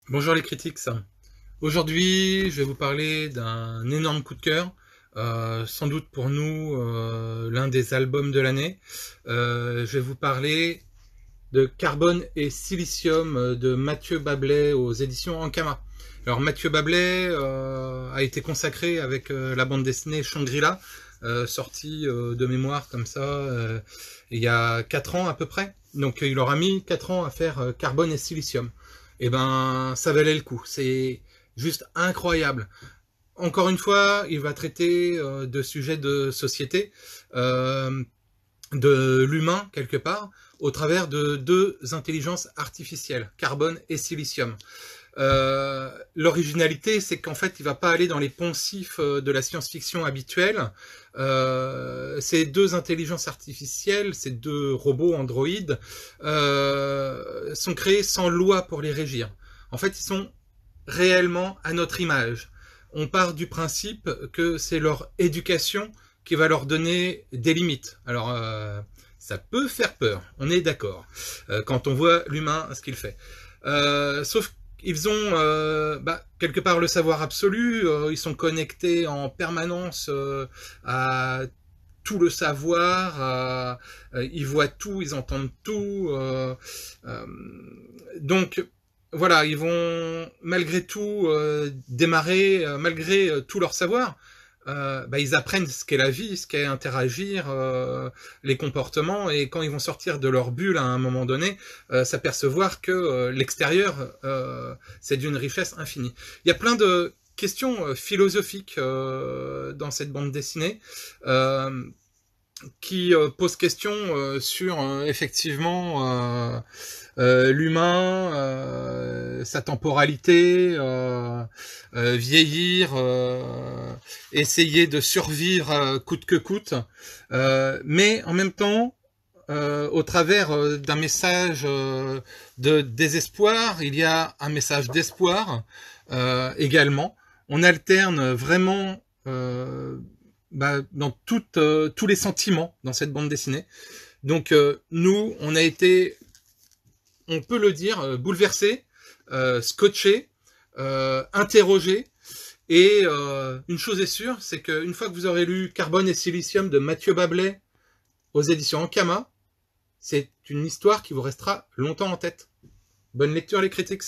Bonjour les critiques. Aujourd'hui, je vais vous parler d'un énorme coup de cœur, sans doute pour nous l'un des albums de l'année. Je vais vous parler de Carbone et Silicium de Mathieu Bablet aux éditions Ankama. Alors Mathieu Bablet a été consacré avec la bande dessinée Shangri-La, sortie de mémoire comme ça il y a 4 ans à peu près. Donc il aura mis 4 ans à faire Carbone et Silicium. Et ben ça valait le coup, c'est juste incroyable. Encore une fois, il va traiter de sujets de société, euh, de l'humain quelque part, au travers de deux intelligences artificielles, carbone et silicium. L'originalité, c'est qu'en fait, il va pas aller dans les poncifs de la science-fiction habituelle. Ces deux intelligences artificielles, ces deux robots androïdes, sont créés sans loi pour les régir. En fait, ils sont réellement à notre image. On part du principe que c'est leur éducation qui va leur donner des limites. Alors, ça peut faire peur, on est d'accord, quand on voit l'humain, ce qu'il fait. Sauf qu'ils ont quelque part le savoir absolu, ils sont connectés en permanence à tout le savoir, ils voient tout, ils entendent tout. Euh, donc voilà, ils vont malgré tout démarrer, malgré tout leur savoir, ils apprennent ce qu'est la vie, ce qu'est interagir, les comportements, et quand ils vont sortir de leur bulle à un moment donné, s'apercevoir que l'extérieur, c'est d'une richesse infinie. Il y a plein de questions philosophiques dans cette bande dessinée, qui pose question sur effectivement l'humain, sa temporalité, vieillir, essayer de survivre coûte que coûte, mais en même temps, au travers d'un message de désespoir, il y a un message d'espoir également. On alterne vraiment dans tous les sentiments dans cette bande dessinée. Donc nous, on a été, on peut le dire, bouleversé, scotché, interrogé. Et une chose est sûre, c'est qu'une fois que vous aurez lu Carbone et Silicium de Mathieu Bablet aux éditions Ankama, c'est une histoire qui vous restera longtemps en tête. Bonne lecture les critiques.